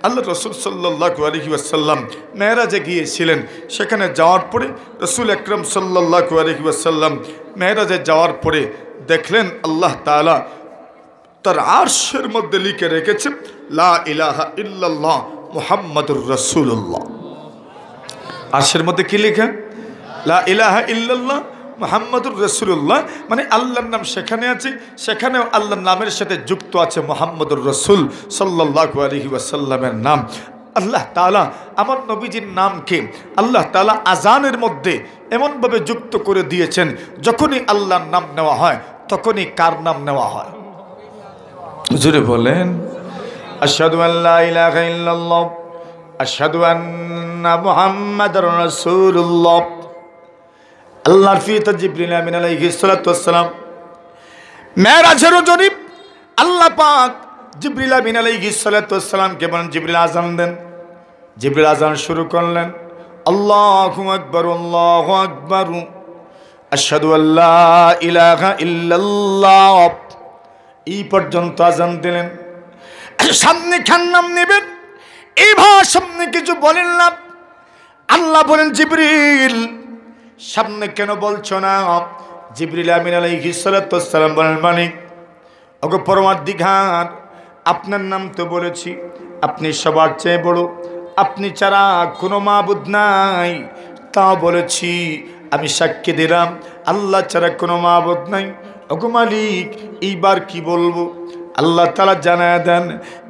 আল্লাহ রসুল সাল্লাল্লাহু আলাইহি ওয়াসাল্লাম মেরাজে গিয়েছিলেন। সেখানে যাওয়ার পরে রসুল আকরাম সাল্লাল্লাহু আলাইহি ওয়াসাল্লাম মেরাজে যাওয়ার পরে দেখলেন আল্লাহ তাআলা তার আরশের মধ্যে লিখে রেখেছে লা ইলাহা ইল্লাল্লাহ মুহাম্মাদুর রাসূলুল্লাহ। আরশের মধ্যে কি লেখা? লা ইলাহা ইল্লাল্লাহ মুহাম্মাদুর রাসূলুল্লাহ। মানে আল্লাহর নাম সেখানে আছে, সেখানেও আল্লাহর নামের সাথে যুক্ত আছে মুহাম্মাদুর রাসূল সাল্লাল্লাহু আলাইহি ওয়াসাল্লামের নাম। আল্লাহ তাআলা আমার নবীজির নামকে আল্লাহ তাআলা আজানের মধ্যে এমনভাবে যুক্ত করে দিয়েছেন, যখনই আল্লাহর নাম নেওয়া হয় তখনই কার নাম নেওয়া হয়? জোরে বলেন, আশহাদু আল্লা ইলাহা ইল্লাল্লাহ আশহাদু আন্না মুহাম্মাদুর রাসূলুল্লাহ। আল্লাহর ফিরিস্তা জিবরিল আমিন আলাইহিস সালাতু ওয়াস সালাম মেরাজের রজনী আল্লাহ পাক জিবরিল আমিন আলাইহিস সালাতু ওয়াস সালামকে বলেন জিবরিল আযান দেন। জিবরিল আযান শুরু করলেন, আল্লাহু আকবার আল্লাহু আকবার আশহাদু আল্লা ইলাহা ইল্লাল্লাহ। এই পর্যন্ত আযান দিলেন। সামনে খান নাম নেবেন, এইভাবে সামনে কিছু বলেন না। আল্লাহ বলেন জিবরিল সামনে কেন বলছো না? জিবরিল আমিন আলাইহিস সালাতু ওয়াস সালাম বলেন মালিক ওগো পরমাধিকার, আপনার নাম তো বলেছি, আপনি সবার চেয়ে বড়, আপনি ছাড়া কোনো মাবুদ নাই, তা বলেছি। আমি সাক্ষী দিলাম আল্লাহ ছাড়া কোনো মাবুদ নাই। ওগো মালিক এইবার কি বলবো? আল্লাহ তাআলা জানায় দেন,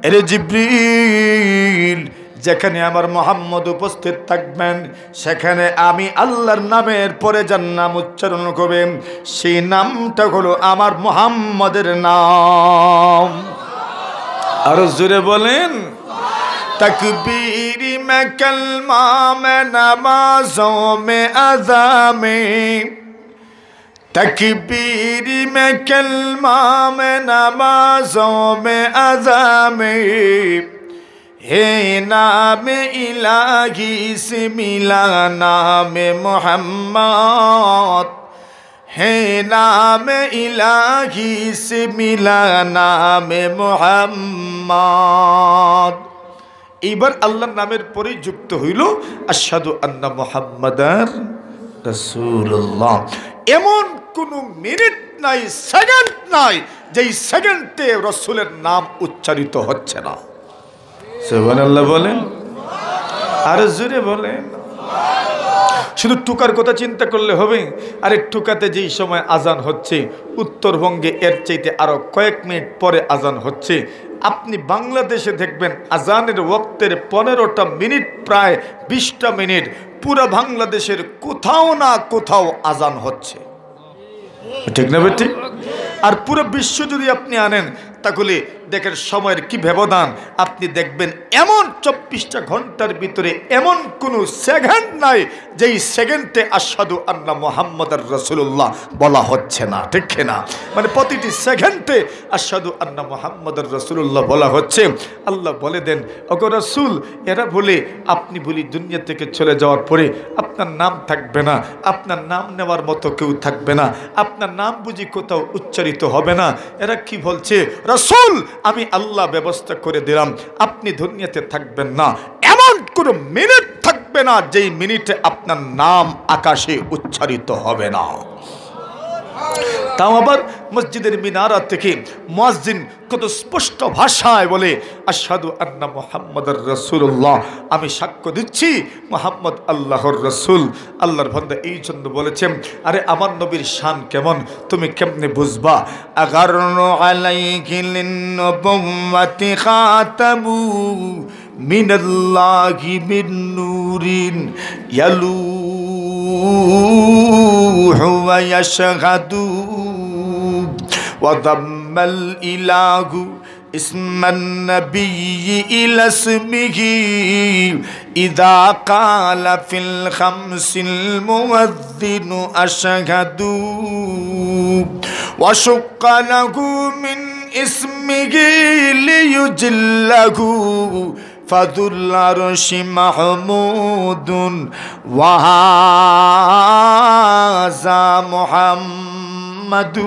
এরে জিবরিল যেখানে আমার মুহাম্মদ উপস্থিত থাকবেন সেখানে আমি আল্লাহর নামের পরে যার নাম উচ্চারণ করবেন সেই নামটা হলো আমার মুহাম্মদের নাম। আর জোরে বলেন, तकबीर में कलमा में नमाजों में अज़ा में, तकबीर में कलमा में नमाजों में अज़ा में, हे नाम इलाही से मिला नाम मोहम्मद, हे नाम इलाही से मिला नाम मोहम्मद। এইবার আল্লাহর নামের পরে যুক্ত হইল আশহাদু আন্না মুহাম্মাদার রাসূলুল্লাহ। এমন কোন মিনিট নাই, সেকেন্ড নাই যেই সেকেন্ডে রাসূলের নাম উচ্চারিত হচ্ছে না। সুবহানাল্লাহ বলেন, আর জোরে বলেন। শুধু টুকার কথা চিন্তা করলে হবে? আরে টুকাতে যেই সময় আজান হচ্ছে, উত্তরবঙ্গে এর চাইতে আরো কয়েক মিনিট পরে আজান হচ্ছে। আপনি বাংলাদেশে দেখবেন আজানের ওয়াক্তের 15টা মিনিট প্রায় 20টা মিনিট পুরো বাংলাদেশের কোথাও না কোথাও আজান হচ্ছে, ঠিক না বেটি? আর পুরো বিশ্ব যদি আপনি আনেন তাহলে দেখেন সময়ের কি ব্যবধান। আপনি দেখবেন এমন 24টা ঘন্টার ভিতরে এমন কোনো সেকেন্ড নাই যেই সেকেন্ডে আশহাদু আন্না মুহাম্মাদার রাসূলুল্লাহ বলা হচ্ছে না, ঠিক না? মানে প্রতিটি সেকেন্ডে আশহাদু আন্না মুহাম্মাদার রাসূলুল্লাহ বলা হচ্ছে। আল্লাহ বলে দেন, ওগো রাসূল এরা বলে আপনি বলি দুনিয়া থেকে চলে যাওয়ার পরে আপনার নাম থাকবে না, আপনার নাম নেওয়ার মতো কেউ থাকবে না, আপনার নাম বুঝি কোথাও উচ্চারিত হবে না। এরা কি বলছে? রাসূল আমি আল্লাহ ব্যবস্থা করে দিলাম, আপনি দুনিয়াতে থাকবেন না, এমন কোন মিনিট থাকবে না যেই মিনিটে আপনার নাম আকাশে উচ্চারিত হবে না। তাও আবার মসজিদের মিনারা থেকে মুয়াজ্জিন কত স্পষ্ট ভাষায় বলে আশহাদু আন্না মুহাম্মাদার রাসূলুল্লাহ, আমি সাক্ষ্য দিচ্ছি মুহাম্মদ আল্লাহর রাসূল। আল্লাহর বান্দা এই জন্য বলেছেন, আরে আমার নবীর শান কেমন তুমি কেমনে বুঝবা? আগারনু আলাইহি লিন্নুবুওয়াতি খাতামু মিনাল্লাহি মিন নূরিন ইয়ালুহু ওয়া ইয়াশহাদু وضم الإله اسم النبي إلى اسمه إذا قال في الخمس المؤذن أشهد وشق له من اسمه ليجله فذو العرش محمود وهذا محمد